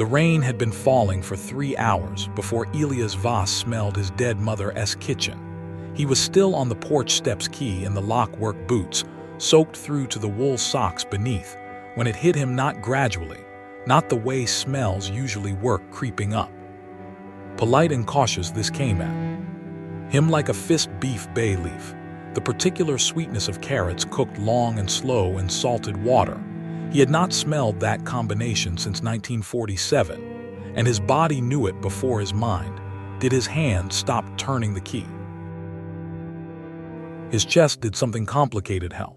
The rain had been falling for 3 hours before Elias Voss smelled his dead mother's kitchen. He was still on the porch steps, key in the lockwork boots, soaked through to the wool socks beneath, when it hit him, not gradually, not the way smells usually work, creeping up. Polite and cautious, this came at him like a fist beef bay leaf, the particular sweetness of carrots cooked long and slow in salted water. He had not smelled that combination since 1947, and his body knew it before his mind. Did his hand stop turning the key? His chest did something complicated. Hell,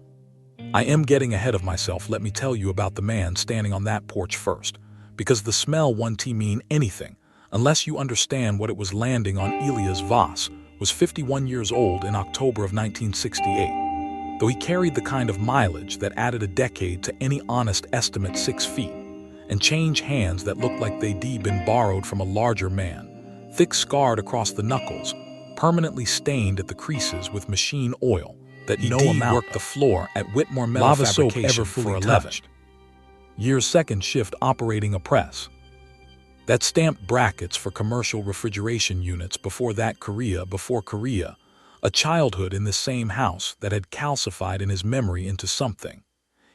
I am getting ahead of myself. Let me tell you about the man standing on that porch first, because the smell won't mean anything unless you understand what it was. Landing on Elias Voss was 51 years old in October of 1968. Though he carried the kind of mileage that added a decade to any honest estimate, 6 feet, and change hands that looked like they'd been borrowed from a larger man, thick scarred across the knuckles, permanently stained at the creases with machine oil, that he worked the floor at Whitmore Metal Lava Fabrication soap ever for fully 11 touched. years, second shift operating a press that stamped brackets for commercial refrigeration units. Before that, Korea, a childhood in this same house that had calcified in his memory into something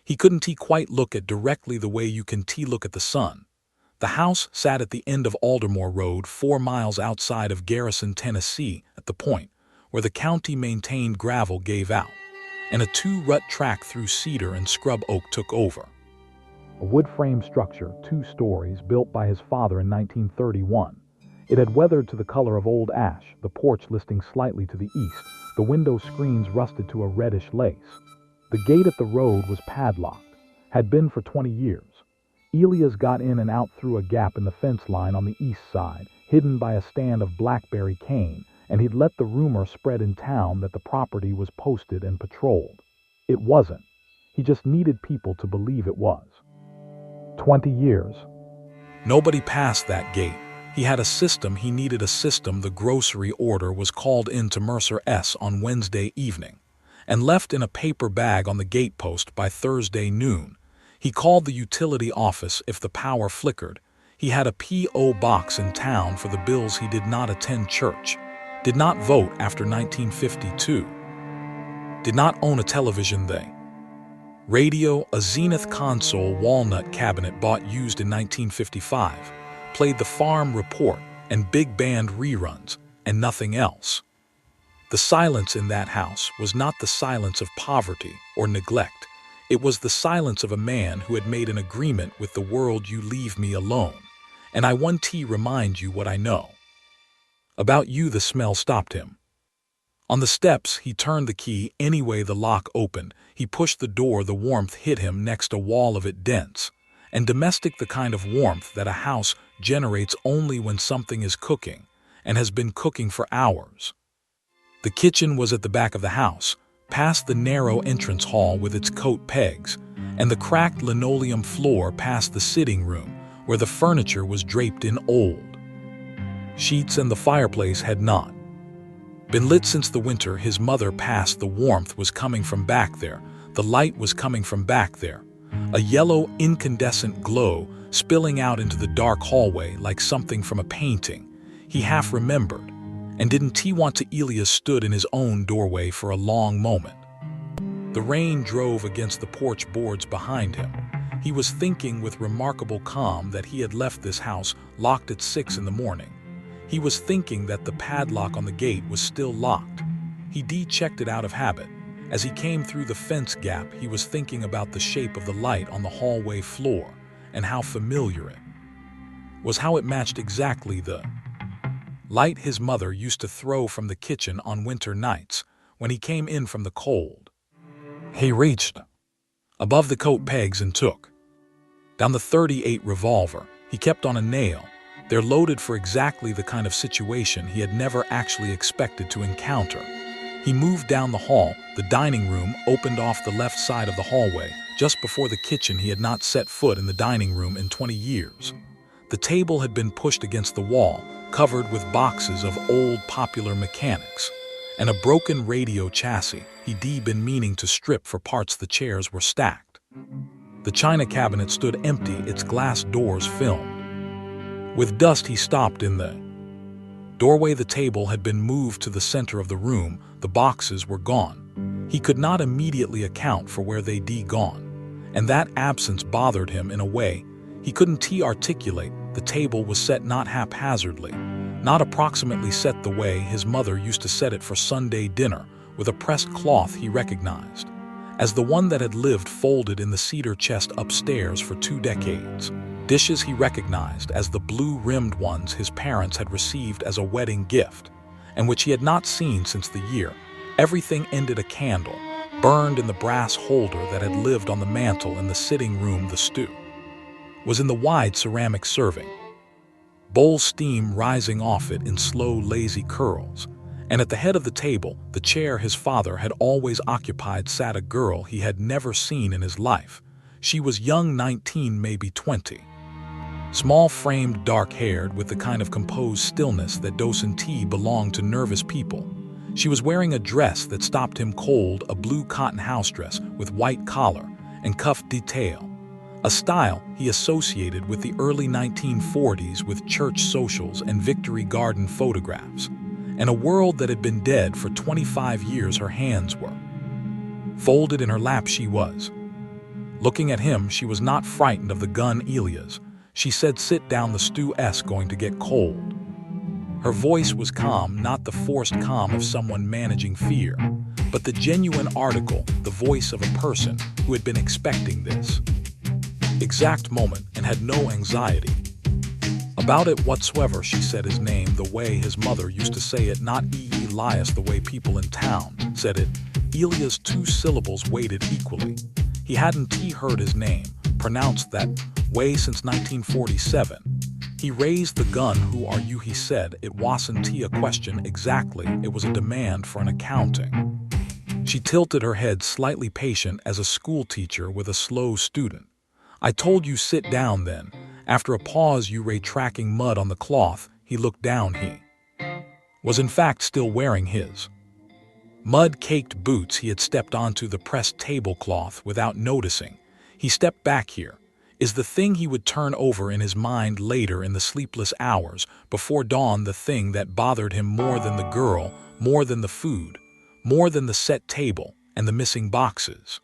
he couldn't quite look at directly the way you can look at the sun. The house sat at the end of Aldermore Road, 4 miles outside of Garrison, Tennessee, at the point where the county-maintained gravel gave out, and a 2-rut track through cedar and scrub oak took over. A wood-frame structure, 2 stories, built by his father in 1931. It had weathered to the color of old ash, the porch listing slightly to the east, the window screens rusted to a reddish lace. The gate at the road was padlocked, had been for 20 years. Elias got in and out through a gap in the fence line on the east side, hidden by a stand of blackberry cane, and he'd let the rumor spread in town that the property was posted and patrolled. It wasn't. He just needed people to believe it was. 20 years. Nobody passed that gate. He had a system. He needed a system. The grocery order was called in to Mercer S. on Wednesday evening and left in a paper bag on the gatepost by Thursday noon. He called the utility office if the power flickered. He had a P.O. box in town for the bills. He did not attend church, did not vote after 1952, did not own a television. Radio, a Zenith console walnut cabinet bought used in 1955, played the farm report and big band reruns, and nothing else. The silence in that house was not the silence of poverty or neglect. It was the silence of a man who had made an agreement with the world. You leave me alone, and I want to remind you what I know about you. The smell stopped him. On the steps, he turned the key anyway. The lock opened. He pushed the door. The warmth hit him next a wall of it, dense and domestic, the kind of warmth that a house generates only when something is cooking and has been cooking for hours. The kitchen was at the back of the house, past the narrow entrance hall with its coat pegs, and the cracked linoleum floor past the sitting room where the furniture was draped in old sheets and the fireplace had not been lit since the winter his mother passed. The warmth was coming from back there. The light was coming from back there. A yellow incandescent glow spilling out into the dark hallway like something from a painting he half remembered. And didn't he want to? Elias stood in his own doorway for a long moment. The rain drove against the porch boards behind him. He was thinking with remarkable calm that he had left this house locked at 6 in the morning. He was thinking that the padlock on the gate was still locked. He checked it out of habit. As he came through the fence gap, he was thinking about the shape of the light on the hallway floor and how familiar it was, how it matched exactly the light his mother used to throw from the kitchen on winter nights when he came in from the cold. He reached above the coat pegs and took down the .38 revolver. He kept on a nail. They're loaded for exactly the kind of situation he had never actually expected to encounter. He moved down the hall. The dining room opened off the left side of the hallway, just before the kitchen. He had not set foot in the dining room in 20 years. The table had been pushed against the wall, covered with boxes of old Popular Mechanics, and a broken radio chassis he'd been meaning to strip for parts. The chairs were stacked. The china cabinet stood empty, its glass doors filmed. With dust, he stopped in the doorway. The table had been moved to the center of the room. The boxes were gone. He could not immediately account for where they'd gone, and that absence bothered him in a way he couldn't articulate. The table was set not haphazardly, not approximately set the way his mother used to set it for Sunday dinner, with a pressed cloth he recognized as the one that had lived folded in the cedar chest upstairs for 2 decades. Dishes he recognized as the blue-rimmed ones his parents had received as a wedding gift, and which he had not seen since the year. Everything ended a candle, burned in the brass holder that had lived on the mantel in the sitting room. The stew was in the wide ceramic serving bowl, steam rising off it in slow, lazy curls. And at the head of the table, the chair his father had always occupied, sat a girl he had never seen in his life. She was young, 19, maybe 20. Small-framed, dark-haired, with the kind of composed stillness that docility belonged to nervous people. She was wearing a dress that stopped him cold, a blue cotton house dress with white collar and cuff detail, a style he associated with the early 1940s, with church socials and Victory Garden photographs. And a world that had been dead for 25 years. Her hands were folded in her lap. She was looking at him. She was not frightened of the gun. Elias, she said, sit down, the stew's going to get cold. Her voice was calm, not the forced calm of someone managing fear, but the genuine article, the voice of a person who had been expecting this exact moment and had no anxiety about it whatsoever. She said his name the way his mother used to say it, not Elias the way people in town said it. Elias' 2 syllables weighted equally. He hadn't heard his name pronounced that way since 1947. He raised the gun. Who are you? He said. It wasn't a question exactly, it was a demand for an accounting. She tilted her head, slightly patient as a schoolteacher with a slow student. I told you sit down then. After a pause, you ray tracking mud on the cloth. He looked down. He was in fact still wearing his mud-caked boots. He had stepped onto the pressed tablecloth without noticing. He stepped back. Here is the thing he would turn over in his mind later in the sleepless hours before dawn, the thing that bothered him more than the girl, more than the food, more than the set table and the missing boxes.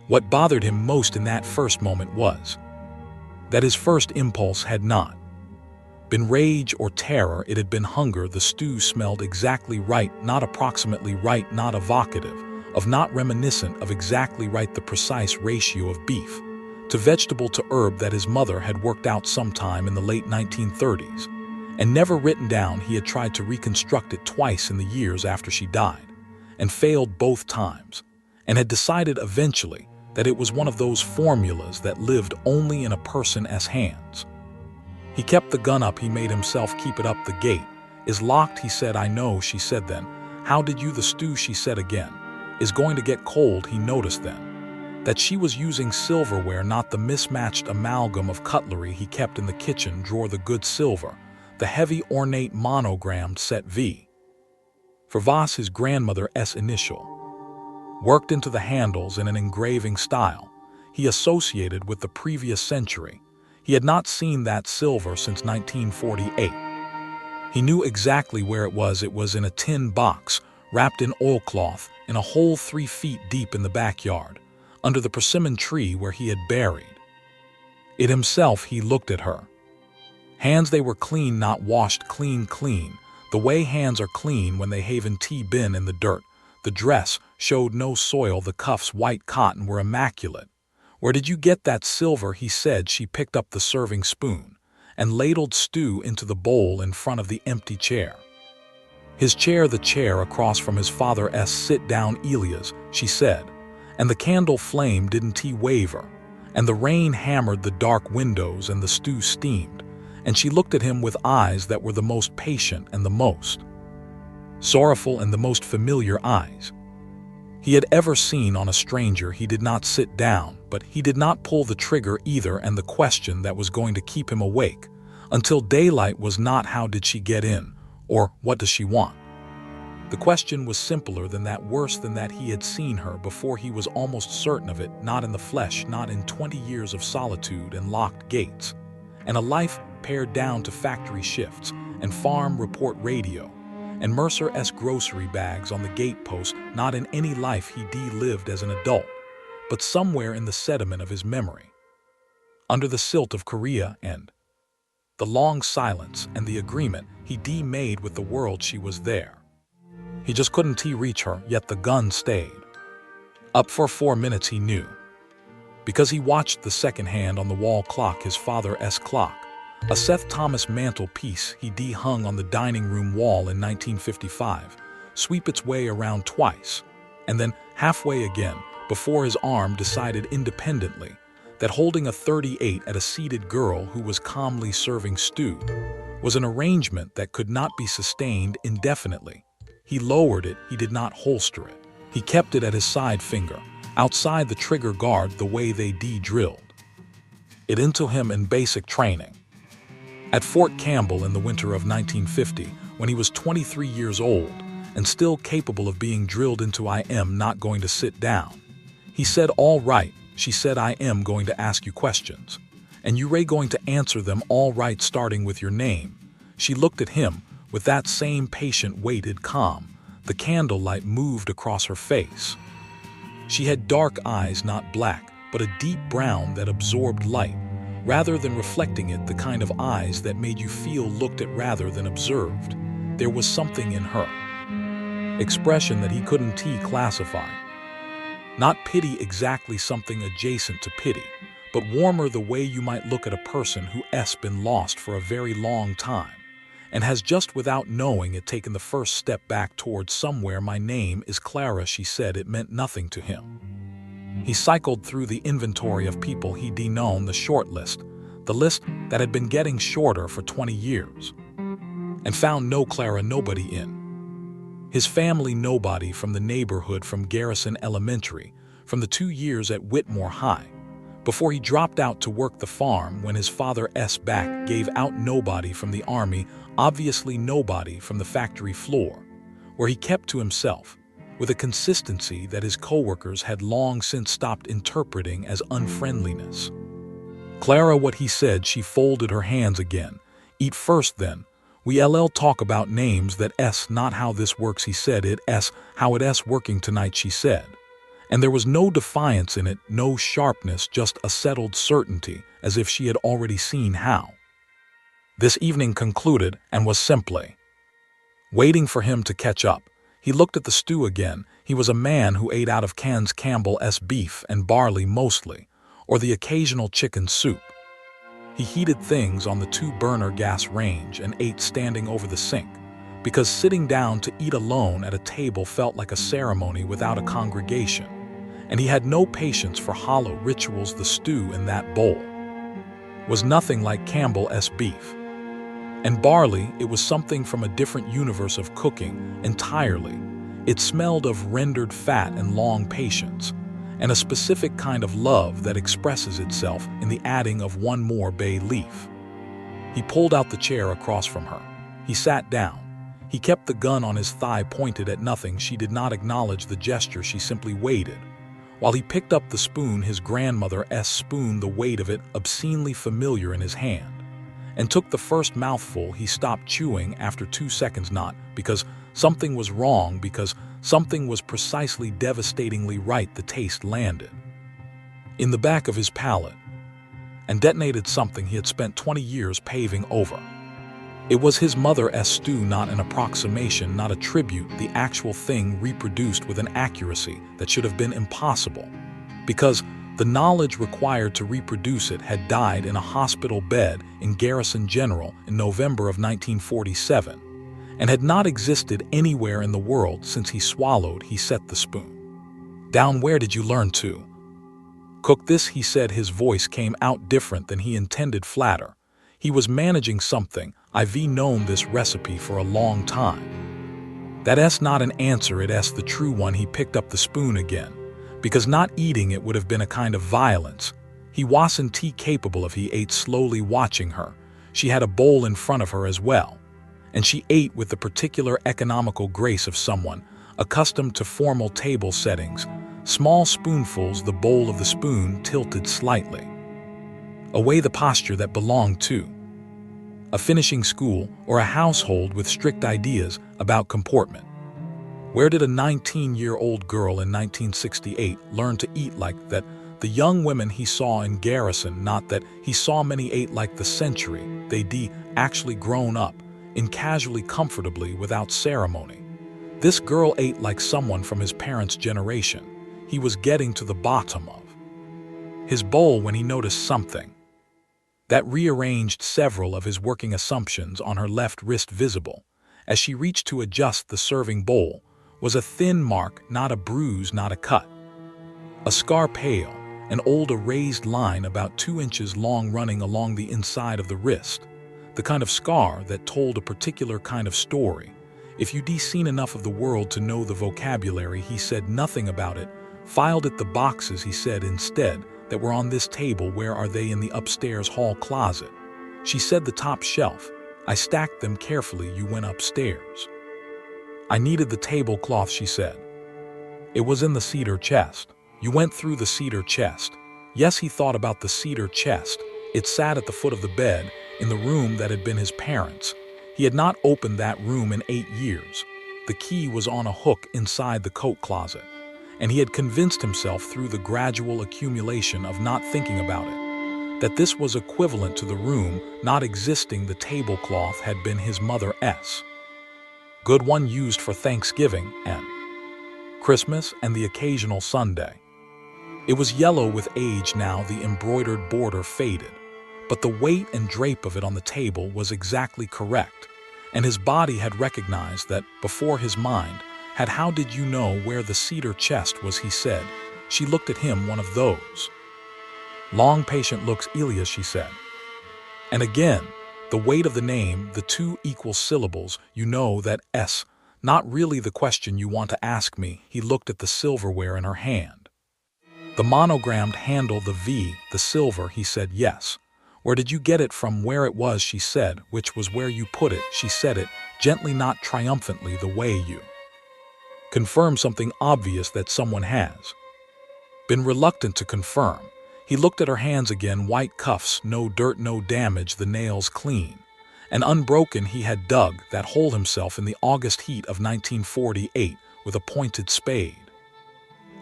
What bothered him most in that first moment was that his first impulse had not been rage or terror, it had been hunger. The stew smelled exactly right, not approximately right, not evocative of, not reminiscent of, exactly right, the precise ratio of beef to vegetable to herb that his mother had worked out sometime in the late 1930s and never written down. He had tried to reconstruct it twice in the years after she died and failed both times, and had decided eventually that it was one of those formulas that lived only in a person's hands. He kept the gun up. He made himself keep it up. The gate is locked, he said. I know, she said then. How did you? The stew, she said again, is going to get cold. He noticed then that she was using silverware, not the mismatched amalgam of cutlery he kept in the kitchen drawer. The good silver, the heavy ornate monogrammed set V for Voss, his grandmother's initial, worked into the handles in an engraving style he associated with the previous century. He had not seen that silver since 1948. He knew exactly where it was. It was in a tin box, wrapped in oilcloth, in a hole 3 feet deep in the backyard, under the persimmon tree where he had buried it himself. He looked at her hands. They were clean, not washed, clean, the way hands are clean when they haven't been in the dirt. The dress showed no soil. The cuffs, white cotton, were immaculate. Where did you get that silver? He said. She picked up the serving spoon and ladled stew into the bowl in front of the empty chair. His chair, the chair across from his father's. Sit down, Elias, she said, and the candle flame didn't waver, and the rain hammered the dark windows, and the stew steamed, and she looked at him with eyes that were the most patient and the most sorrowful and the most familiar eyes he had ever seen on a stranger. He did not sit down, but he did not pull the trigger either, and the question that was going to keep him awake until daylight was not how did she get in, or what does she want. The question was simpler than that, worse than that. He had seen her before. He was almost certain of it, not in the flesh, not in 20 years of solitude and locked gates and a life pared down to factory shifts and farm report radio, and Mercer S. grocery bags on the gatepost, not in any life he lived as an adult, but somewhere in the sediment of his memory. Under the silt of Korea and the long silence and the agreement he made with the world she was there. He just couldn't reach her, yet the gun stayed. Up for 4 minutes he knew. Because he watched the second hand on the wall clock, his father's clock, a Seth Thomas mantelpiece he hung on the dining room wall in 1955, sweep its way around twice, and then halfway again, before his arm decided independently that holding a .38 at a seated girl who was calmly serving stew was an arrangement that could not be sustained indefinitely. He lowered it, he did not holster it. He kept it at his side finger, outside the trigger guard the way they drilled it into him in basic training. At Fort Campbell in the winter of 1950, when he was 23 years old and still capable of being drilled into "I am not going to sit down," he said, "All right," she said, "I am going to ask you questions, and you're going to answer them all right, starting with your name." She looked at him with that same patient, weighted calm. The candlelight moved across her face. She had dark eyes, not black, but a deep brown that absorbed light, rather than reflecting it, the kind of eyes that made you feel looked at rather than observed. There was something in her expression that he couldn't classify. Not pity exactly, something adjacent to pity, but warmer, the way you might look at a person who's been lost for a very long time and has just, without knowing it, taken the first step back towards somewhere. "My name is Clara," she said. It meant nothing to him. He cycled through the inventory of people he'd known, the short list, the list that had been getting shorter for 20 years, and found no Clara, nobody in his family, nobody from the neighborhood, from Garrison Elementary, from the 2 years at Whitmore High, before he dropped out to work the farm when his father's back gave out, nobody from the army, obviously nobody from the factory floor, where he kept to himself, with a consistency that his coworkers had long since stopped interpreting as unfriendliness. "Clara," what he said. She folded her hands again. "Eat first, then. We'll talk about names. That's not how this works," he said. "It's how it's working tonight," she said. And there was no defiance in it, no sharpness, just a settled certainty, as if she had already seen how this evening concluded and was simply waiting for him to catch up. He looked at the stew again. He was a man who ate out of cans, Campbell's beef and barley mostly, or the occasional chicken soup. He heated things on the 2-burner gas range and ate standing over the sink, because sitting down to eat alone at a table felt like a ceremony without a congregation, and he had no patience for hollow rituals. The stew in that bowl was nothing like Campbell's beef and barley. It was something from a different universe of cooking entirely. It smelled of rendered fat and long patience, and a specific kind of love that expresses itself in the adding of one more bay leaf. He pulled out the chair across from her. He sat down. He kept the gun on his thigh, pointed at nothing. She did not acknowledge the gesture. She simply waited, while he picked up the spoon, his grandmother's spoon, the weight of it obscenely familiar in his hand, and took the first mouthful. He stopped chewing after 2 seconds, not because something was wrong, because something was precisely devastatingly right. The taste landed in the back of his palate and detonated something he had spent 20 years paving over. It was his mother's stew, not an approximation, not a tribute, the actual thing reproduced with an accuracy that should have been impossible, because the knowledge required to reproduce it had died in a hospital bed in Garrison General in November of 1947, and had not existed anywhere in the world since he swallowed. He set the spoon down. "Where did you learn to cook this?" he said. His voice came out different than he intended, flatter. He was managing something. "I've known this recipe for a long time." "That's not an answer, it's the true one." He picked up the spoon again, because not eating it would have been a kind of violence. He wasn't capable of. He ate slowly, watching her. She had a bowl in front of her as well, and she ate with the particular economical grace of someone accustomed to formal table settings. Small spoonfuls, the bowl of the spoon tilted slightly Away the posture that belonged to a finishing school or a household with strict ideas about comportment. Where did a 19-year-old girl in 1968 learn to eat like that? The young women he saw in Garrison, not that he saw many ate like the century, they'd actually grown up, in casually comfortably without ceremony. This girl ate like someone from his parents' generation. He was getting to the bottom of his bowl when he noticed something that rearranged several of his working assumptions on her left wrist. Visible, as she reached to adjust the serving bowl, was a thin mark, not a bruise, not a cut. A scar, pale, an old erased line about 2 inches long running along the inside of the wrist. The kind of scar that told a particular kind of story. If you'd seen enough of the world to know the vocabulary, he said nothing about it. Filed at the boxes, he said instead, that were on this table. Where are they? In the upstairs hall closet. She said the top shelf. I stacked them carefully. You went upstairs. I needed the tablecloth, she said. It was in the cedar chest. You went through the cedar chest. Yes, he thought about the cedar chest. It sat at the foot of the bed, in the room that had been his parents'. He had not opened that room in 8 years. The key was on a hook inside the coat closet, and he had convinced himself through the gradual accumulation of not thinking about it that this was equivalent to the room not existing. The tablecloth had been his mother's good one, used for Thanksgiving and Christmas and the occasional Sunday. It was yellow with age now, the embroidered border faded, but the weight and drape of it on the table was exactly correct, and his body had recognized that before his mind had. How did you know where the cedar chest was? He said. She looked at him, one of those long, patient looks. Elias, she said. And again, the weight of the name, the 2 equal syllables. You know that S. Not really the question you want to ask me. He looked at the silverware in her hand. The monogrammed handle, the V, the silver. He said yes. Where did you get it from? Where it was, she said. Which was where you put it. She said it gently, not triumphantly, the way you confirm something obvious that someone has been reluctant to confirm. He looked at her hands again, white cuffs, no dirt, no damage, the nails clean and unbroken. He had dug that hole himself in the August heat of 1948 with a pointed spade.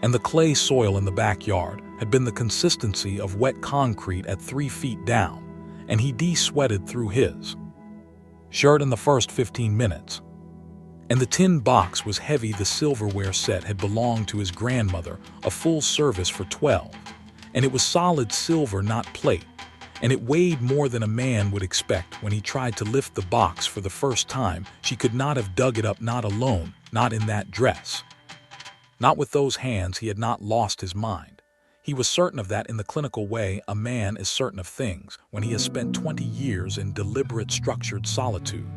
And the clay soil in the backyard had been the consistency of wet concrete at 3 feet down, and he de-sweated through his shirt in the first 15 minutes. And the tin box was heavy. The silverware set had belonged to his grandmother, a full service for 12. And it was solid silver, not plate. And it weighed more than a man would expect. When he tried to lift the box for the first time, she could not have dug it up, not alone, not in that dress. Not with those hands. He had not lost his mind. He was certain of that. In the clinical way a man is certain of things when he has spent 20 years in deliberate, structured solitude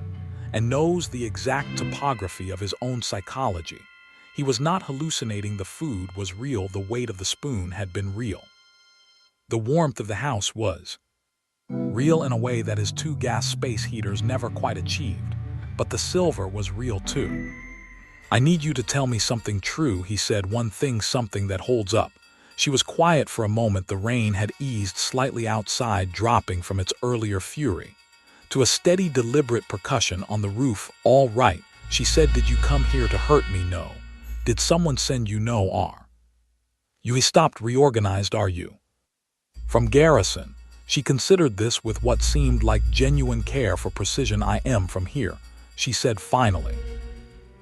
and knows the exact topography of his own psychology. He was not hallucinating. The food was real. The weight of the spoon had been real. The warmth of the house was real in a way that his 2 gas space heaters never quite achieved. But the silver was real too. I need you to tell me something true, he said. One thing, something that holds up. She was quiet for a moment. The rain had eased slightly outside, dropping from its earlier fury to a steady, deliberate percussion on the roof. All right, she said. Did you come here to hurt me? No. Did someone send you? No. Are you? He stopped. Reorganized, are you? From Garrison. She considered this with what seemed like genuine care for precision. I am from here, she said finally.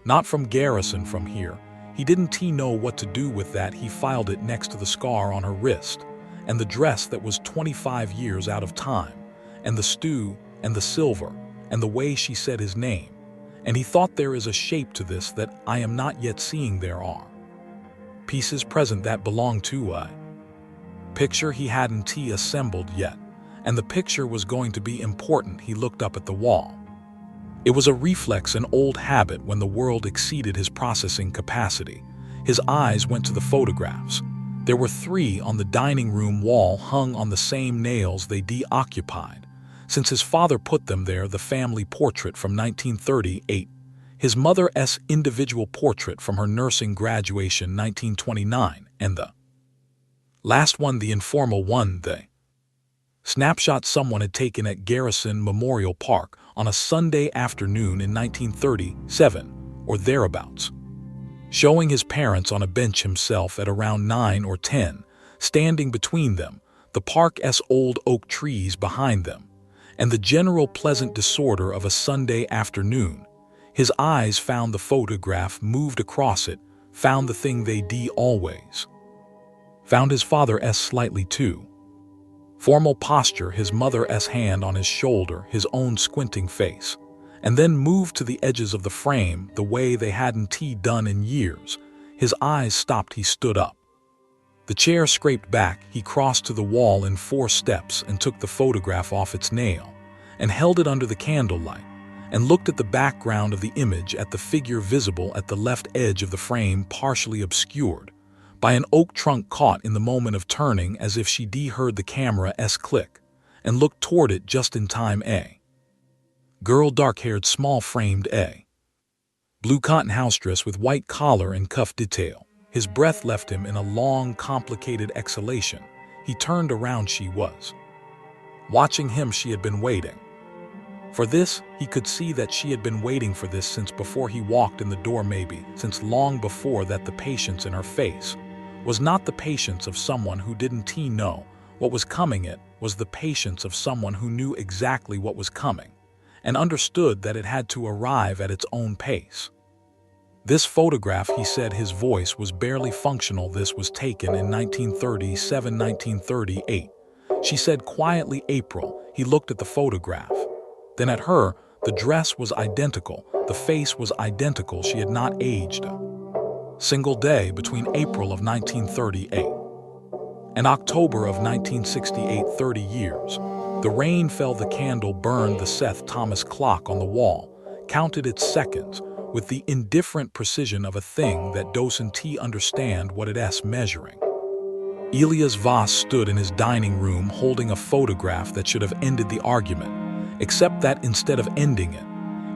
Not from Garrison, from here. He didn't know what to do with that. He filed it next to the scar on her wrist, and the dress that was 25 years out of time, and the stew, and the silver, and the way she said his name. And he thought, there is a shape to this that I am not yet seeing. There are pieces present that belong to a picture he hadn't assembled yet, and the picture was going to be important. He looked up at the wall. It was a reflex, an old habit when the world exceeded his processing capacity. His eyes went to the photographs. There were 3 on the dining room wall, hung on the same nails they deoccupied since his father put them there. The family portrait from 1938, his mother's individual portrait from her nursing graduation 1929, and the last one, the informal one, the Snapshot someone had taken at Garrison Memorial Park on a Sunday afternoon in 1937 or thereabouts. Showing his parents on a bench himself at around 9 or 10, standing between them, the park's old oak trees behind them, and the general pleasant disorder of a Sunday afternoon. His eyes found the photograph, moved across it, found the thing they'd always. Found his father's slightly too. Formal posture, his mother's hand on his shoulder, his own squinting face, and then moved to the edges of the frame the way they hadn't done in years. His eyes stopped, he stood up. The chair scraped back, he crossed to the wall in 4 steps and took the photograph off its nail, and held it under the candlelight, and looked at the background of the image, at the figure visible at the left edge of the frame, partially obscured by an oak trunk caught in the moment of turning, as if she'd heard the camera's click, and looked toward it just in time. A girl, dark-haired, small-framed, blue cotton house dress with white collar and cuff detail. His breath left him in a long, complicated exhalation. He turned around. She was watching him. She had been waiting for this. He could see that she had been waiting for this since before he walked in the door, maybe since long before that. The patience in her face was not the patience of someone who didn't know what was coming. It was the patience of someone who knew exactly what was coming and understood that it had to arrive at its own pace. This photograph, he said, his voice was barely functional. This was taken in 1937, 1938. She said quietly, April. He looked at the photograph, then at her. The dress was identical. The face was identical. She had not aged a single day between April of 1938 and October of 1968, 30 years. The rain fell, the candle burned, the Seth Thomas clock on the wall counted its seconds with the indifferent precision of a thing that doesn't understand what it's measuring. Elias Voss stood in his dining room holding a photograph that should have ended the argument, except that instead of ending it,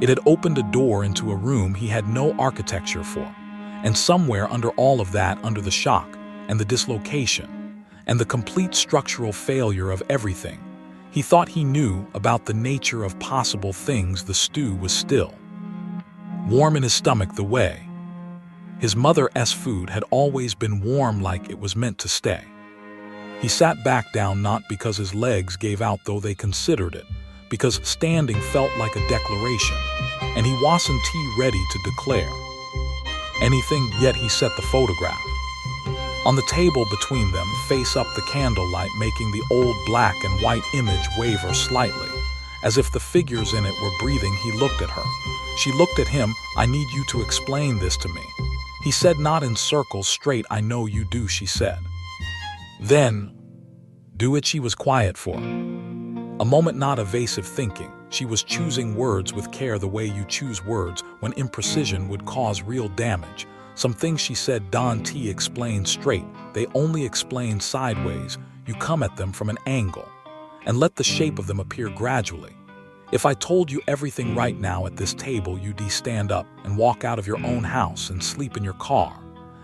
it had opened a door into a room he had no architecture for. And somewhere under all of that, under the shock and the dislocation and the complete structural failure of everything he thought he knew about the nature of possible things, the stew was still warm in his stomach the way his mother's food had always been warm, like it was meant to stay. He sat back down, not because his legs gave out, though they considered it, because standing felt like a declaration, and he wasn't ready to declare anything yet. He set the photograph on the table between them, face up, the candlelight making the old black and white image waver slightly, as if the figures in it were breathing. He looked at her. She looked at him. I need you to explain this to me, he said, not in circles, straight. I know you do, she said. Then, do it. She was quiet for a moment, not evasive thinking. She was choosing words with care, the way you choose words when imprecision would cause real damage. Some things she said don't explain straight, they only explain sideways. You come at them from an angle and let the shape of them appear gradually. If I told you everything right now at this table, you'd stand up and walk out of your own house and sleep in your car,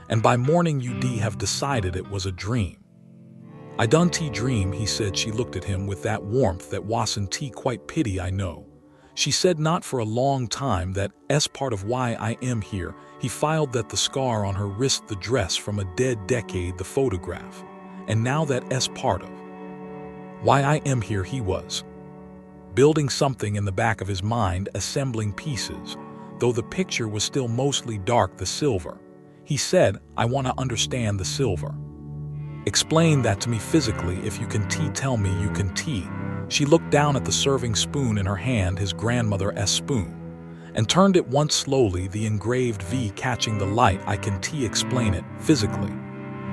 and by morning you'd have decided it was a dream. I don't dream, he said. She looked at him with that warmth that wasn't quite pity. I know, she said, not for a long time. That's part of why I am here. He filed that the scar on her wrist, the dress from a dead decade, the photograph, and now that's part of why I am here. He was building something in the back of his mind, assembling pieces, though the picture was still mostly dark. The silver, he said, I want to understand the silver. Explain that to me physically. If you can tell me you can She looked down at the serving spoon in her hand, his grandmother's spoon, and turned it once slowly, the engraved V catching the light. I can explain it physically,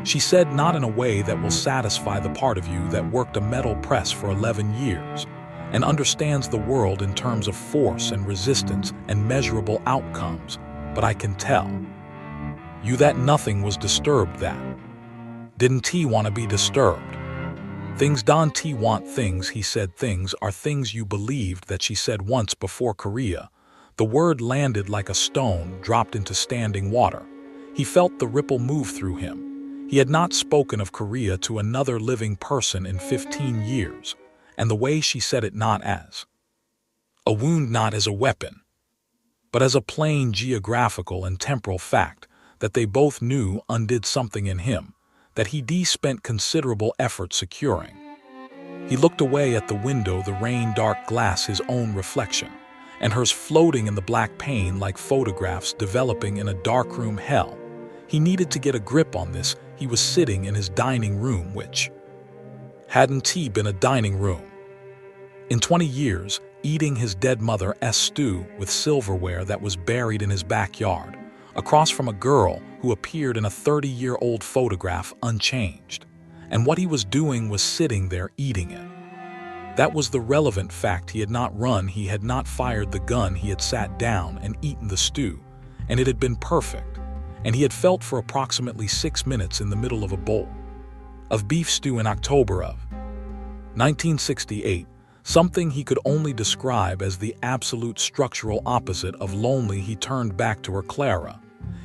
she said, not in a way that will satisfy the part of you that worked a metal press for 11 years and understands the world in terms of force and resistance and measurable outcomes, but I can tell you that nothing was disturbed. That didn't want to be disturbed. Things don't want things, he said. Things are things you believed, that she said once before Korea. The word landed like a stone dropped into standing water. He felt the ripple move through him. He had not spoken of Korea to another living person in 15 years, and the way she said it, not as a wound, not as a weapon, but as a plain geographical and temporal fact that they both knew undid something in him that he spent considerable effort securing. He looked away at the window, the rain-dark glass, his own reflection, and hers floating in the black pane like photographs developing in a darkroom hell. He needed to get a grip on this. He was sitting in his dining room, which hadn't been a dining room in 20 years, eating his dead mother's stew with silverware that was buried in his backyard, across from a girl who appeared in a 30-year-old photograph unchanged. And what he was doing was sitting there eating it. That was the relevant fact. He had not run, he had not fired the gun, he had sat down and eaten the stew, and it had been perfect. And he had felt for approximately 6 minutes in the middle of a bowl of beef stew in October of 1968, something he could only describe as the absolute structural opposite of lonely. He turned back to her. Clara,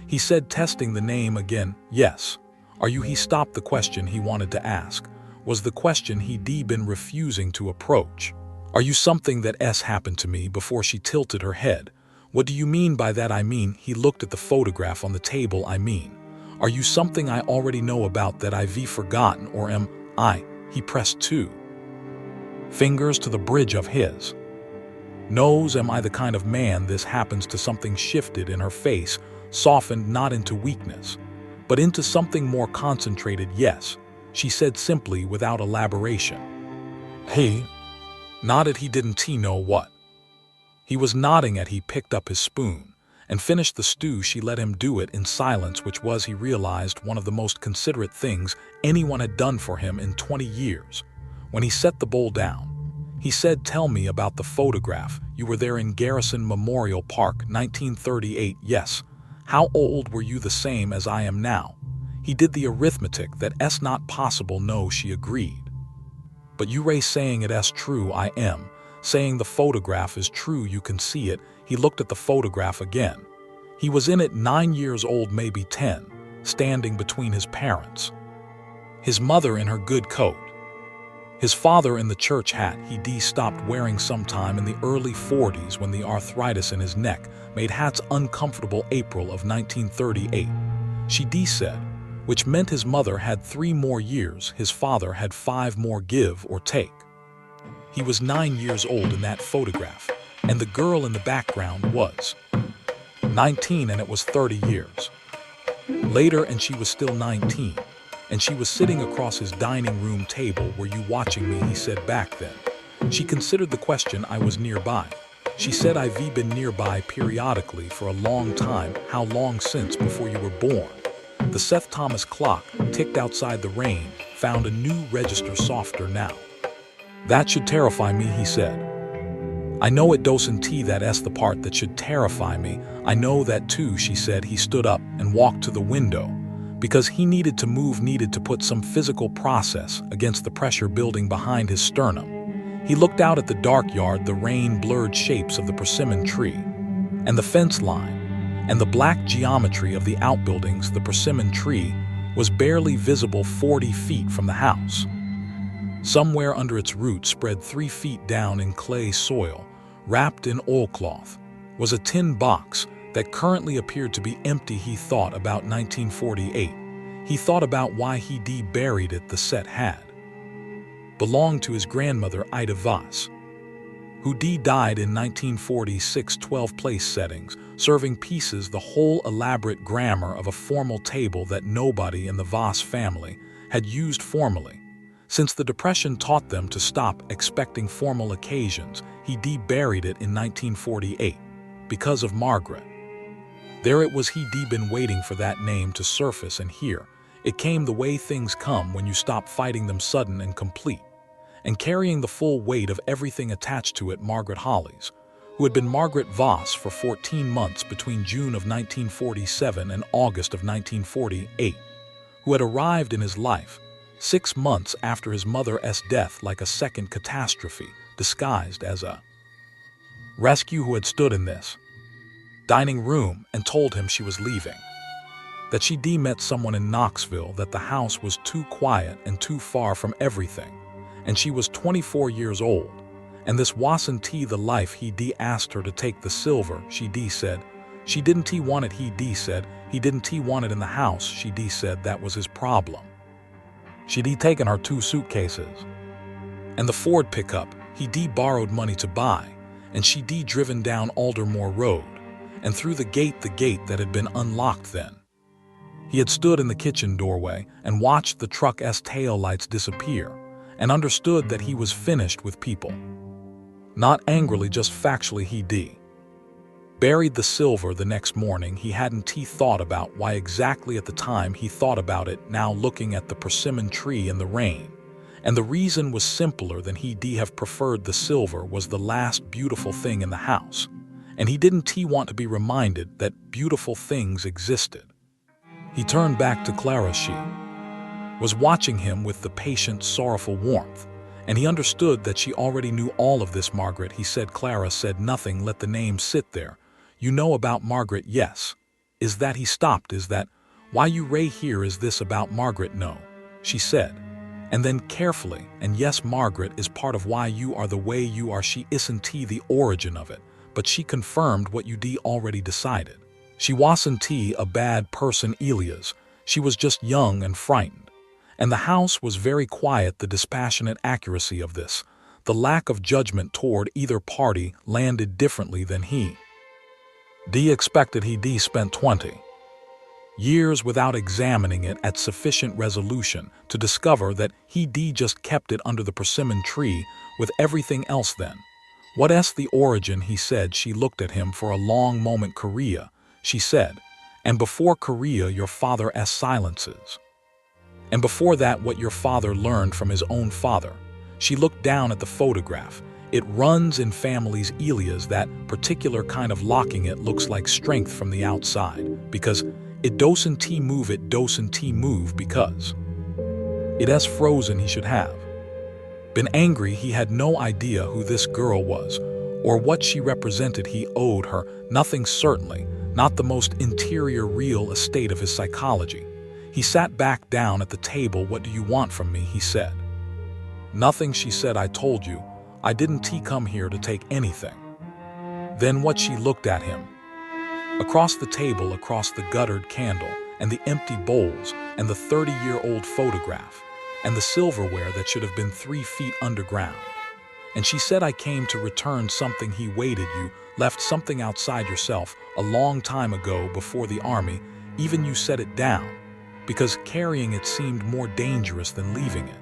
he said, testing the name again. Yes. Are you? He stopped. The question he wanted to ask was the question he'd been refusing to approach. Are you something that happened to me? Before she tilted her head. What do you mean by that? I mean, he looked at the photograph on the table. I mean, are you something I already know about that I've forgotten, or am I? He pressed 2 fingers to the bridge of his nose. Am I the kind of man this happens to? Something shifted in her face, softened not into weakness, but into something more concentrated. Yes, she said simply without elaboration. He nodded. He didn't know what he was nodding at. He picked up his spoon and finished the stew. She let him do it in silence, which was, he realized, one of the most considerate things anyone had done for him in 20 years. When he set the bowl down, he said, tell me about the photograph. You were there in Garrison Memorial Park, 1938. Yes. How old were you? The same as I am now. He did the arithmetic. That's not possible. No, she agreed. But you Ray saying it's true. I am saying the photograph is true. You can see it. He looked at the photograph again. He was in it, 9 years old, maybe 10, standing between his parents. His mother in her good coat, his father in the church hat he stopped wearing sometime in the early 40s when the arthritis in his neck made hats uncomfortable. April of 1938. She said, which meant his mother had 3 more years, his father had 5 more, give or take. He was 9 years old in that photograph, and the girl in the background was 19, and it was 30 years later, and she was still 19. And she was sitting across his dining room table. Were you watching me? He said back then. She considered the question. I was nearby. She said, I've been nearby periodically for a long time. How long? Since before you were born. The Seth Thomas clock ticked outside. The rain found a new register, softer now. That should terrify me, he said. I know it doesn't. That's the part that should terrify me. I know that too, she said. He stood up and walked to the window, because he needed to move, needed to put some physical process against the pressure building behind his sternum. He looked out at the dark yard, the rain-blurred shapes of the persimmon tree, and the fence line, and the black geometry of the outbuildings. The persimmon tree was barely visible 40 feet from the house. Somewhere under its roots, spread 3 feet down in clay soil, wrapped in oilcloth, was a tin box that currently appeared to be empty. He thought about 1948. He thought about why he buried it. The set had belonged to his grandmother, Elias Voss, who died in 1946. 12 place settings, serving pieces, the whole elaborate grammar of a formal table that nobody in the Voss family had used formally. Since the Depression taught them to stop expecting formal occasions, he buried it in 1948 because of Margaret. There it was. He'd been waiting for that name to surface, and here it came, the way things come when you stop fighting them, sudden and complete, and carrying the full weight of everything attached to it. Margaret Hollies, who had been Margaret Voss for 14 months between June of 1947 and August of 1948, who had arrived in his life 6 months after his mother's death, like a second catastrophe disguised as a rescue, who had stood in this dining room and told him she was leaving, that she'd met someone in Knoxville, that the house was too quiet and too far from everything, and she was 24 years old. And this wasn't the life he asked her to take the silver, she said. She didn't want it, he said. He didn't want it in the house, she said. That was his problem. She'd taken her 2 suitcases and the Ford pickup he borrowed money to buy, and she'd driven down Aldermore Road and through the gate that had been unlocked then. He had stood in the kitchen doorway and watched the truck's taillights disappear and understood that he was finished with people. Not angrily, just factually, he buried the silver the next morning. He hadn't thought about why exactly at the time he thought about it, now looking at the persimmon tree in the rain. And the reason was simpler than he'd have preferred. The silver was the last beautiful thing in the house, and he didn't want to be reminded that beautiful things existed. He turned back to Clara. She was watching him with the patient, sorrowful warmth, and he understood that she already knew all of this. Margaret, he said. Clara said nothing. Let the name sit there. You know about Margaret? Yes. Is that? He stopped. Is that why you here? Is this about Margaret? No, she said. And then carefully, and yes, Margaret is part of why you are the way you are. She isn't the origin of it, but she confirmed what you already decided. She wasn't a bad person, Elias. She was just young and frightened. And the house was very quiet. The dispassionate accuracy of this, the lack of judgment toward either party, landed differently than he expected. He spent 20 years without examining it at sufficient resolution to discover that he just kept it under the persimmon tree with everything else. Then, what's the origin? He said. She looked at him for a long moment. Korea, she said. And before Korea, your father's silences. And before that, what your father learned from his own father. She looked down at the photograph. It runs in families, Elias, that particular kind of locking. It looks like strength from the outside, because it doesn't move. It doesn't move because it's frozen. He should have been angry. He had no idea who this girl was or what she represented. He owed her nothing, certainly not the most interior real estate of his psychology. He sat back down at the table. What do you want from me? He said. Nothing, she said. I told you I didn't come here to take anything. Then what? She looked at him. Across the table, across the guttered candle and the empty bowls and the 30-year-old photograph and the silverware that should have been 3 feet underground. And she said, I came to return something. He waited. You left something outside yourself a long time ago, before the army. Even you set it down because carrying it seemed more dangerous than leaving it.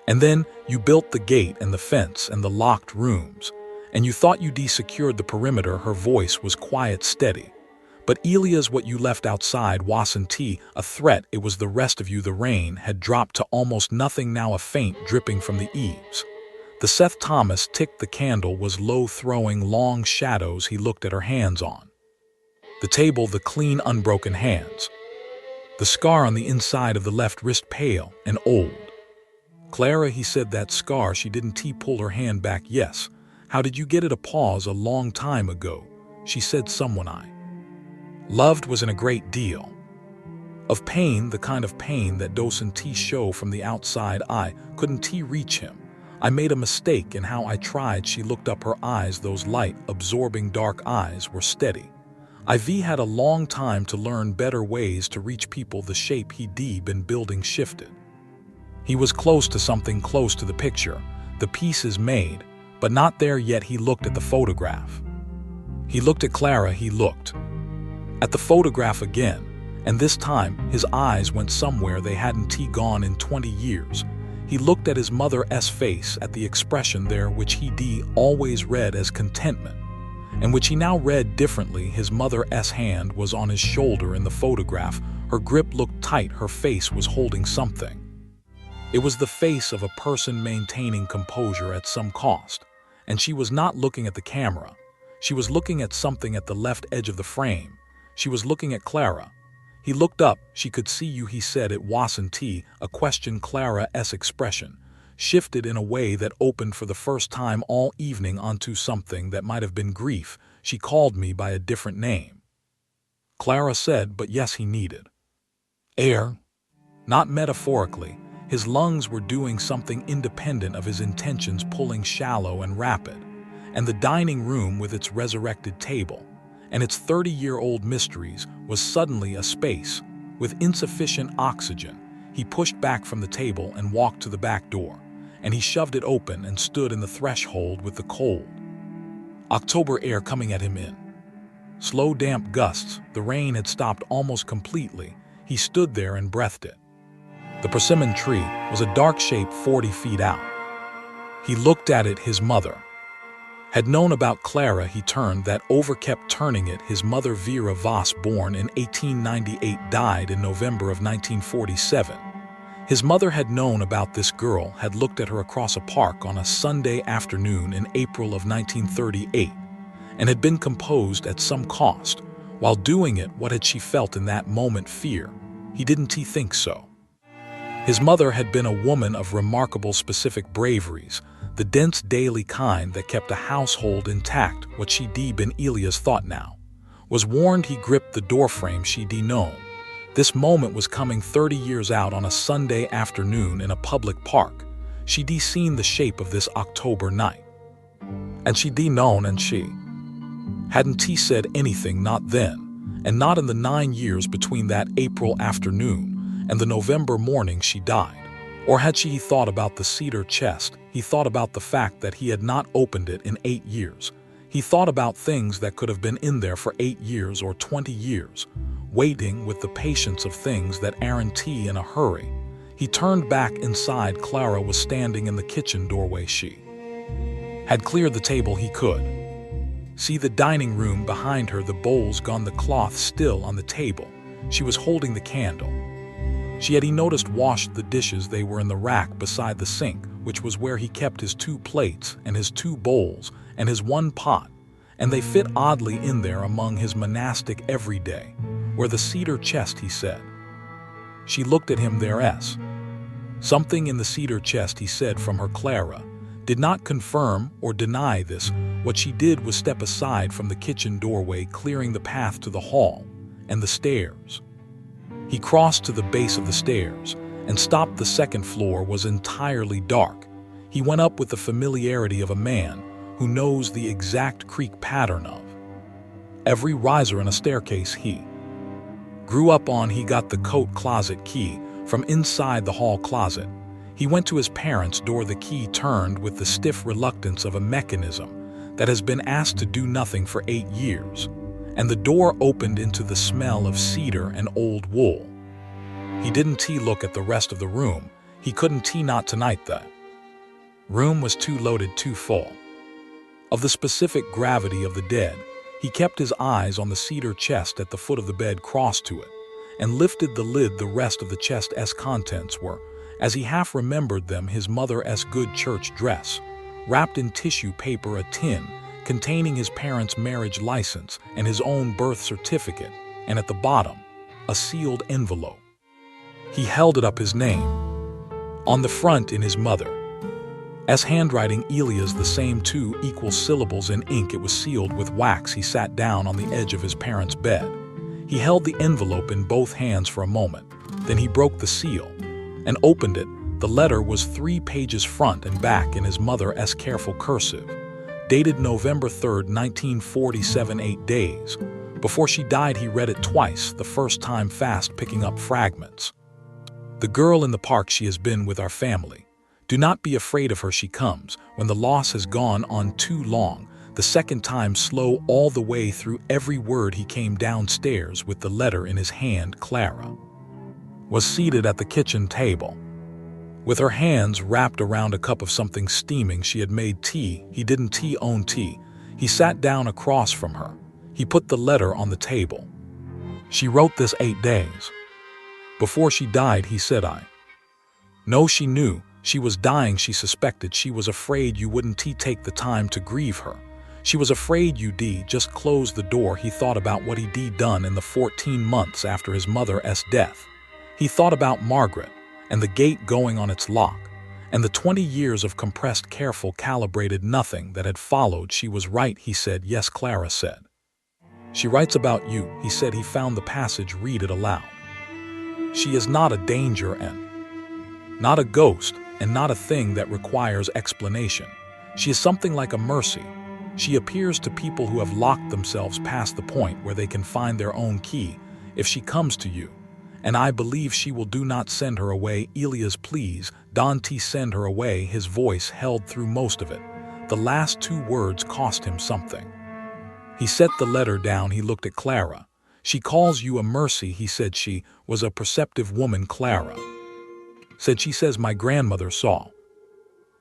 And then you built the gate and the fence and the locked rooms, and you thought you secured the perimeter. Her voice was quiet, steady. But Elias, what you left outside wasn't a threat. It was the rest of you. The rain had dropped to almost nothing now, a faint dripping from the eaves. The Seth Thomas ticked. The candle was low, throwing long shadows. He looked at her hands on the table, the clean, unbroken hands. The scar on the inside of the left wrist, pale and old. Clara, he said. That scar? She didn't pull her hand back. Yes. How did you get it? A pause. A long time ago, she said. Someone I loved was in a great deal of pain, the kind of pain that doesn't show from the outside. I couldn't reach him. I made a mistake in how I tried. She looked up. Her eyes, those light, absorbing dark eyes, were steady. IV had a long time to learn better ways to reach people. The shape he'd been building shifted. He was close to something, close to the picture. The piece is made, but not there yet. He looked at the photograph. He looked at Clara. He looked at the photograph again, and this time his eyes went somewhere they hadn't gone in 20 years. He looked at his mother's face, at the expression there which he'd always read as contentment, and which he now read differently. His mother's hand was on his shoulder in the photograph. Her grip looked tight. Her face was holding something. It was the face of a person maintaining composure at some cost, and she was not looking at the camera. She was looking at something at the left edge of the frame. She was looking at Clara. He looked up. She could see you, he said. It wasn't a question. Clara's expression shifted in a way that opened for the first time all evening onto something that might have been grief. She called me by a different name, Clara said. But yes, he needed air. Not metaphorically. His lungs were doing something independent of his intentions, pulling shallow and rapid. And the dining room with its resurrected table and its 30-year-old mysteries was suddenly a space with insufficient oxygen. He pushed back from the table and walked to the back door, and he shoved it open and stood in the threshold with the cold October air coming at him in slow, damp gusts. The rain had stopped almost completely. He stood there and breathed it. The persimmon tree was a dark shape 40 feet out. He looked at it. His mother had known about Clara. He turned that over, kept turning it. His mother, Vera Voss, born in 1898, died in November of 1947. His mother had known about this girl, had looked at her across a park on a Sunday afternoon in April of 1938, and had been composed at some cost. While doing it, what had she felt in that moment? Fear. He didn't think so. His mother had been a woman of remarkable specific braveries, the dense daily kind that kept a household intact. What she been Elias thought now was warned. He gripped the doorframe. She known this moment was coming 30 years out on a Sunday afternoon in a public park. She seen the shape of this October night. And she known, and she hadn't said anything, not then, and not in the 9 years between that April afternoon and the November morning she died. Or had she thought about the cedar chest? He thought about the fact that he had not opened it in 8 years. He thought about things that could have been in there for 8 years or 20 years, waiting with the patience of things that aren't in a hurry. He turned back inside. Clara was standing in the kitchen doorway. She had cleared the table. He could see the dining room behind her, the bowls gone, the cloth still on the table. She was holding the candle. She had noticed washed the dishes. They were in the rack beside the sink, which was where he kept his 2 plates and his 2 bowls and his 1 pot, and they fit oddly in there among his monastic everyday. Where the cedar chest, he said. She looked at him. There's something in the cedar chest, he said. From her, Clara did not confirm or deny this. What she did was step aside from the kitchen doorway, clearing the path to the hall and the stairs. He crossed to the base of the stairs and stopped. The second floor was entirely dark. He went up with the familiarity of a man who knows the exact creak pattern of every riser in a staircase he grew up on. He got the coat closet key from inside the hall closet. He went to his parents' door. The key turned with the stiff reluctance of a mechanism that has been asked to do nothing for 8 years, and the door opened into the smell of cedar and old wool. He didn't look at the rest of the room. He couldn't not tonight. The room was too loaded, too full of the specific gravity of the dead. He kept his eyes on the cedar chest at the foot of the bed, crossed to it, and lifted the lid. The rest of the chest's contents were, as he half remembered them, his mother's good church dress, wrapped in tissue paper, a tin containing his parents' marriage license and his own birth certificate, and at the bottom, a sealed envelope. He held it up, his name on the front in his mother's handwriting. Elias, the same 2 equal syllables in ink. It was sealed with wax. He sat down on the edge of his parents' bed. He held the envelope in both hands for a moment. Then he broke the seal and opened it. The letter was 3 pages front and back in his mother's careful cursive, dated November 3rd, 1947, 8 days before she died. He read it twice, the first time fast, picking up fragments. The girl in the park, she has been with our family. Do not be afraid of her. She comes when the loss has gone on too long. The second time, slow all the way through every word. He came downstairs with the letter in his hand. Clara was seated at the kitchen table with her hands wrapped around a cup of something steaming. She had made tea. He didn't own tea. He sat down across from her. He put the letter on the table. She wrote this 8 days before she died, he said. I know she knew she was dying. She suspected. She was afraid you wouldn't take the time to grieve her. She was afraid you'd just close the door. He thought about what he'd done in the 14 months after his mother's death. He thought about Margaret and the gate going on its lock, and the 20 years of compressed, careful, calibrated nothing that had followed. She was right, he said. Yes, Clara said. She writes about you, he said. He found the passage. Read it aloud. She is not a danger, and Not a ghost, and not a thing that requires explanation. She is something like a mercy. She appears to people who have locked themselves past the point where they can find their own key if she comes to you. And I believe she will. Do not send her away, Elias, please. Don't send her away. His voice held through most of it. The last two words cost him something. He set the letter down. He looked at Clara. She calls you a mercy, he said. She was a perceptive woman, Clara said. She says my grandmother saw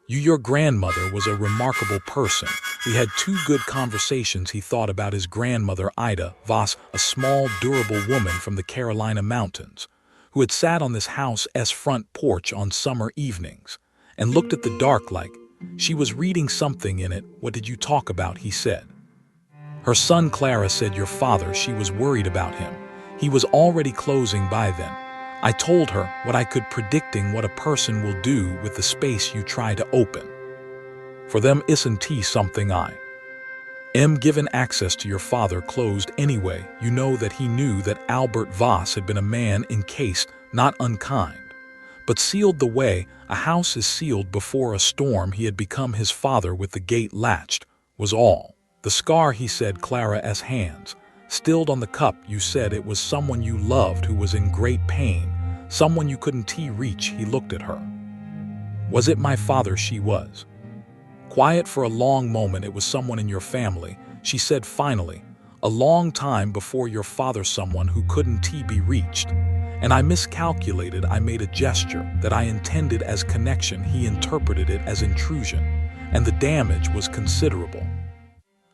you. Your grandmother was a remarkable person. We had two good conversations. He thought about his grandmother, Ida Voss, a small, durable woman from the Carolina mountains, who had sat on this house's front porch on summer evenings and looked at the dark like she was reading something in it. What did you talk about? He said. Her son, Clara said. Your father. She was worried about him. He was already closing by then. I told her what I could, predicting what a person will do with the space you try to open. For them isn't something I am given access to. Your father closed anyway. You know that he knew that Albert Voss had been a man encased, not unkind, but sealed the way a house is sealed before a storm. He had become his father with the gate latched, was all. The scar, he said. Clara's hands stilled on the cup. You said it was someone you loved who was in great pain, someone you couldn't reach. He looked at her. Was it my father? She was quiet for a long moment. It was someone in your family, she said finally. A long time before your father, someone who couldn't be reached. And I miscalculated. I made a gesture that I intended as connection. He interpreted it as intrusion, and the damage was considerable.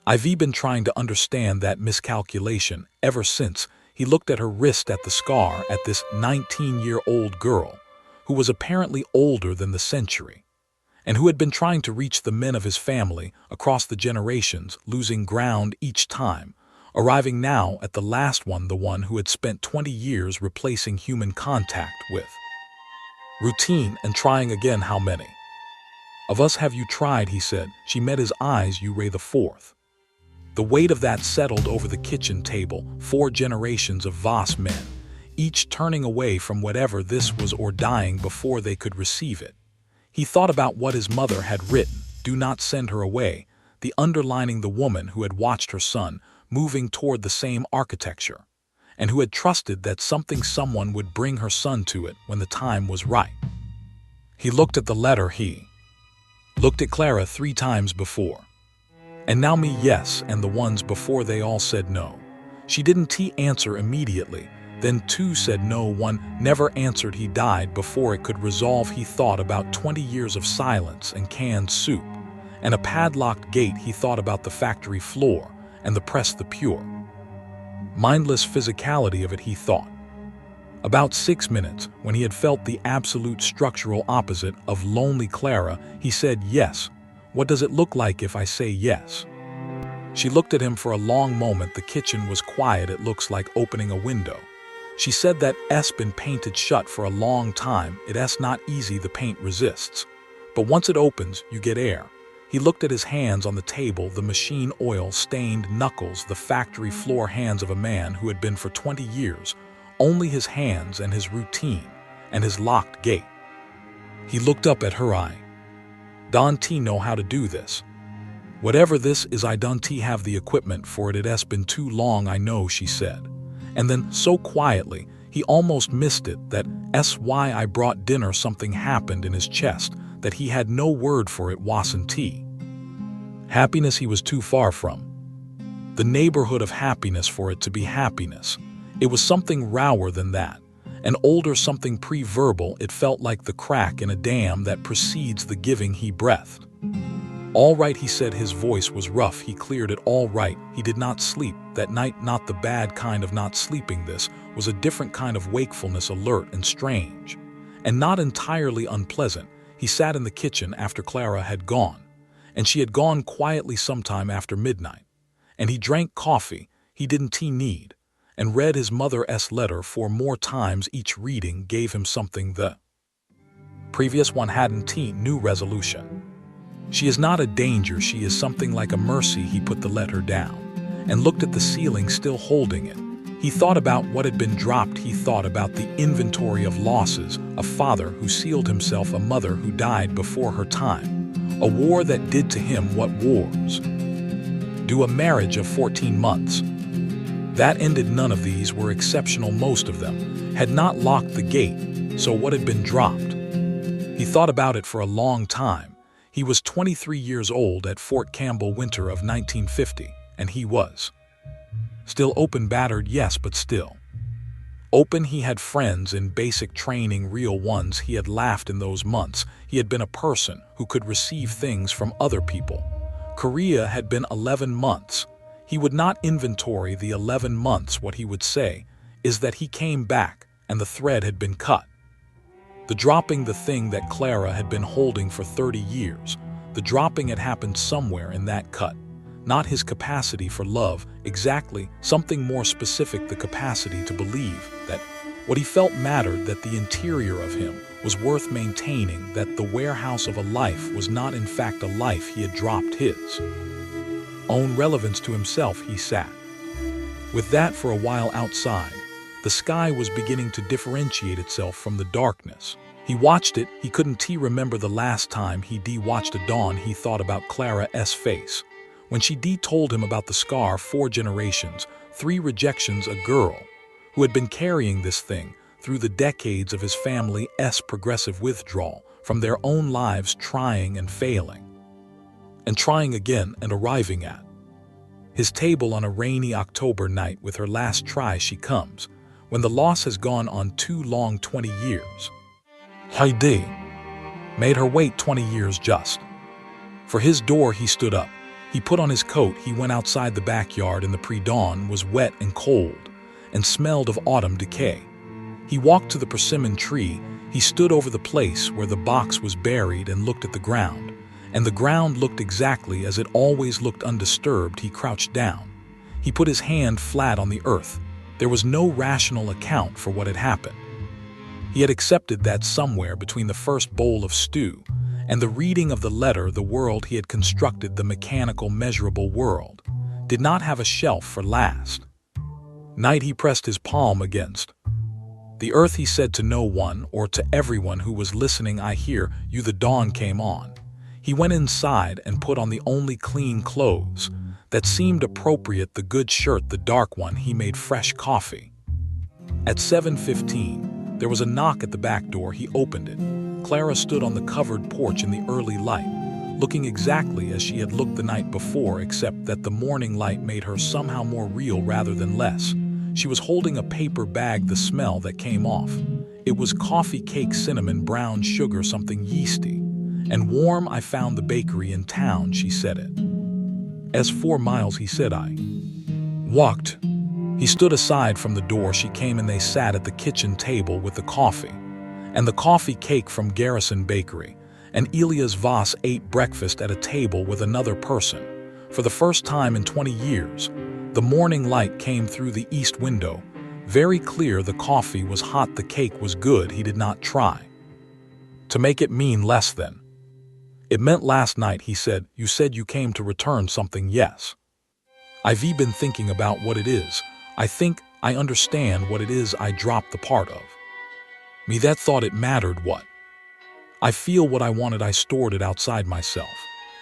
I've been trying to understand that miscalculation ever since. He looked at her wrist, at the scar, at this 19-year-old girl who was apparently older than the century and who had been trying to reach the men of his family across the generations, losing ground each time, arriving now at the last one, the one who had spent 20 years replacing human contact with routine and trying again. How many of us have you tried? He said. She met his eyes. You Ray the Fourth. The weight of that settled over the kitchen table. 4 generations of Voss men, each turning away from whatever this was or dying before they could receive it. He thought about what his mother had written. Do not send her away. The underlining the woman who had watched her son moving toward the same architecture and who had trusted that someone would bring her son to it when the time was right. He looked at the letter. He looked at Clara 3 times before. And now me, yes, and the ones before, they all said no. She didn't answer immediately. Then 2 said no. 1 never answered. He died before it could resolve. He thought about 20 years of silence and canned soup and a padlocked gate. He thought about the factory floor and the press, the pure, mindless physicality of it. He thought about 6 minutes. When he had felt the absolute structural opposite of lonely Clara, he said yes. What does it look like if I say yes? She looked at him for a long moment. The kitchen was quiet. It looks like opening a window. She said that it's been painted shut for a long time. It's not easy. The paint resists. But once it opens, you get air. He looked at his hands on the table, the machine oil-stained knuckles, the factory floor hands of a man who had been for 20 years, only his hands and his routine and his locked gate. He looked up at her. I don't know how to do this. Whatever this is, I don't have the equipment for it. It's been too long, I know, she said. And then, so quietly, he almost missed it, that's why I brought dinner. Something happened in his chest that he had no word for. It wasn't happiness. He was too far from the neighborhood of happiness for it to be happiness. It was something rawer than that. An older something, pre-verbal. It felt like the crack in a dam that precedes the giving. He breathed. All right, he said. His voice was rough. He cleared it. All right. He did not sleep that night, not the bad kind of not sleeping. This was a different kind of wakefulness, alert and strange, and not entirely unpleasant. He sat in the kitchen after Clara had gone, and she had gone quietly sometime after midnight, and he drank coffee he didn't need, and read his mother's letter 4 more times. Each reading gave him something the previous one hadn't. New resolution. She is not a danger. She is something like a mercy. He put the letter down and looked at the ceiling, still holding it. He thought about what had been dropped. He thought about the inventory of losses, a father who sealed himself, a mother who died before her time, a war that did to him what wars do, a marriage of 14 months. That ended. None of these were exceptional. Most of them had not locked the gate, so what had been dropped? He thought about it for a long time. He was 23 years old at Fort Campbell, winter of 1950, and he was still open, battered, yes, but still open. He had friends in basic training, real ones. He had laughed in those months. He had been a person who could receive things from other people. Korea had been 11 months. He would not inventory the 11 months. What he would say is that he came back and the thread had been cut. The dropping, the thing that Clara had been holding for 30 years, the dropping had happened somewhere in that cut. Not his capacity for love, exactly, something more specific, the capacity to believe that what he felt mattered, that the interior of him was worth maintaining, that the warehouse of a life was not in fact a life. He had dropped his own relevance to himself. He sat with that for a while outside. The sky was beginning to differentiate itself from the darkness. He watched it. He couldn't remember the last time he watched a dawn. He thought about Clara's face when she told him about the scar, 4 generations, 3 rejections, a girl who had been carrying this thing through the decades of his family's progressive withdrawal from their own lives, trying and failing, and trying again and arriving at his table on a rainy October night. With her last try she comes, when the loss has gone on too long, 20 years. Heidi made her wait 20 years just for his door. He stood up. He put on his coat. He went outside. The backyard in the pre-dawn was wet and cold and smelled of autumn decay. He walked to the persimmon tree. He stood over the place where the box was buried and looked at the ground. And the ground looked exactly as it always looked, undisturbed. He crouched down. He put his hand flat on the earth. There was no rational account for what had happened. He had accepted that somewhere between the first bowl of stew and the reading of the letter, the world he had constructed, the mechanical, measurable world, did not have a shelf for last night. He pressed his palm against the earth. He said to no one, or to everyone who was listening, I hear you. The dawn came on. He went inside and put on the only clean clothes that seemed appropriate, the good shirt, the dark one. He made fresh coffee. At 7:15, there was a knock at the back door. He opened it. Clara stood on the covered porch in the early light, looking exactly as she had looked the night before, except that the morning light made her somehow more real rather than less. She was holding a paper bag. The smell that came off, it was coffee, cake, cinnamon, brown sugar, something yeasty and warm. I found the bakery in town, she said it. As 4 miles, he said. I walked. He stood aside from the door. She came and they sat at the kitchen table with the coffee and the coffee cake from Garrison Bakery. And Elias Voss ate breakfast at a table with another person. For the first time in 20 years, the morning light came through the east window. Very clear. The coffee was hot. The cake was good. He did not try to make it mean less than it meant. Last night, he said, you said you came to return something. Yes. I've been thinking about what it is. I think I understand what it is. I dropped the part of me that thought it mattered. What I feel, what I wanted. I stored it outside myself.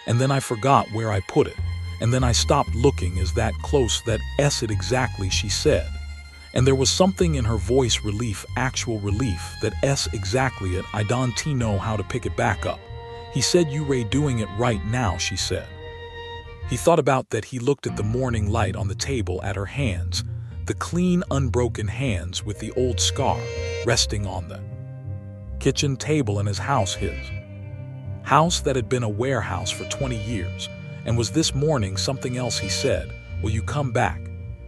And then I forgot where I put it. And then I stopped looking. Is that close? That it exactly, she said. And there was something in her voice, relief, actual relief, that exactly it. I don't know how to pick it back up. He said, you Ray doing it right now, she said. He thought about that. He looked at the morning light on the table, at her hands, the clean, unbroken hands with the old scar resting on the kitchen table in his house that had been a warehouse for 20 years, and was this morning something else. He said, will you come back?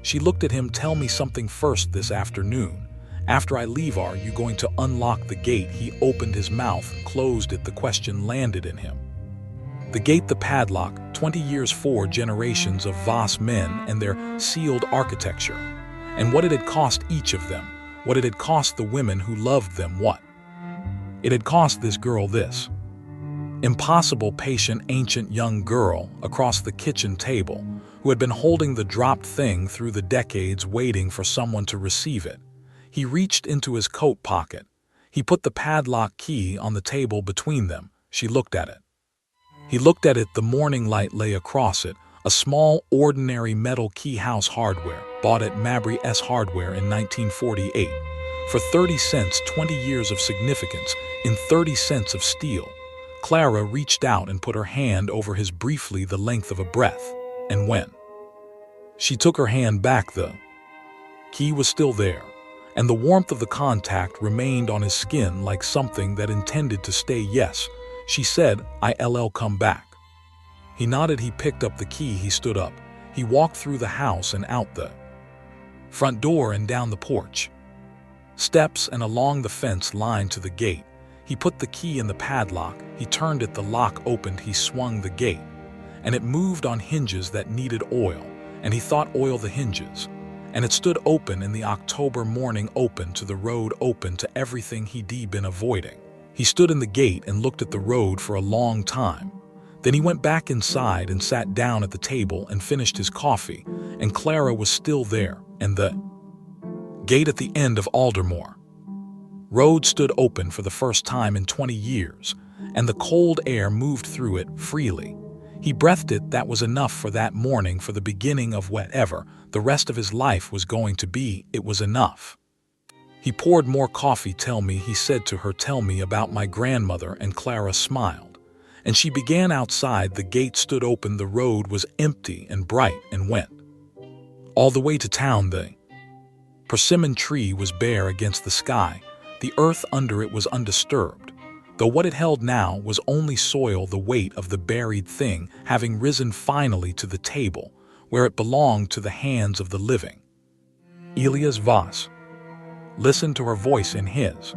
She looked at him. Tell me something first this afternoon. After I leave, are you going to unlock the gate? He opened his mouth, closed it. The question landed in him. The gate, the padlock, 20 years, 4 generations of Voss men and their sealed architecture. And what it had cost each of them, what it had cost the women who loved them, what it had cost this girl, this impossible, patient, ancient young girl across the kitchen table, who had been holding the dropped thing through the decades waiting for someone to receive it. He reached into his coat pocket. He put the padlock key on the table between them. She looked at it. He looked at it. The morning light lay across it, a small, ordinary metal key house hardware, bought at Mabry S. Hardware in 1948. For 30 cents, 20 years of significance in 30 cents of steel. Clara reached out and put her hand over his briefly, the length of a breath. And when she took her hand back, the key was still there, and the warmth of the contact remained on his skin like something that intended to stay. Yes, she said, I'll come back. He nodded. He picked up the key. He stood up. He walked through the house and out the front door and down the porch steps and along the fence line to the gate. He put the key in the padlock. He turned it. The lock opened. He swung the gate, and it moved on hinges that needed oil, and he thought oil the hinges. And it stood open in the October morning, open to the road, open to everything he'd been avoiding. He stood in the gate and looked at the road for a long time. Then he went back inside and sat down at the table and finished his coffee, and Clara was still there, and the gate at the end of Aldermore Road stood open for the first time in 20 years, and the cold air moved through it freely. He breathed it. That was enough for that morning, for the beginning of whatever the rest of his life was going to be. It was enough. He poured more coffee. Tell me, he said to her, tell me about my grandmother, and Clara smiled. And she began outside. The gate stood open. The road was empty and bright and went all the way to town. The persimmon tree was bare against the sky. The earth under it was undisturbed, though what it held now was only soil, the weight of the buried thing having risen finally to the table, where it belonged, to the hands of the living. Elias Voss listened to her voice in his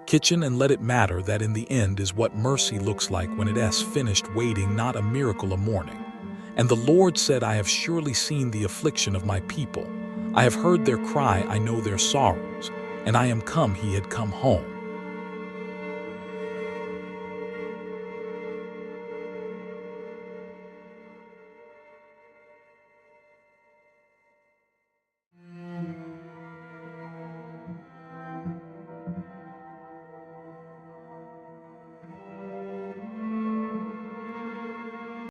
kitchen, and let it matter that in the end is what mercy looks like when it's finished waiting, not a miracle, a morning. And the Lord said, I have surely seen the affliction of my people. I have heard their cry, I know their sorrows, and I am come. He had come home.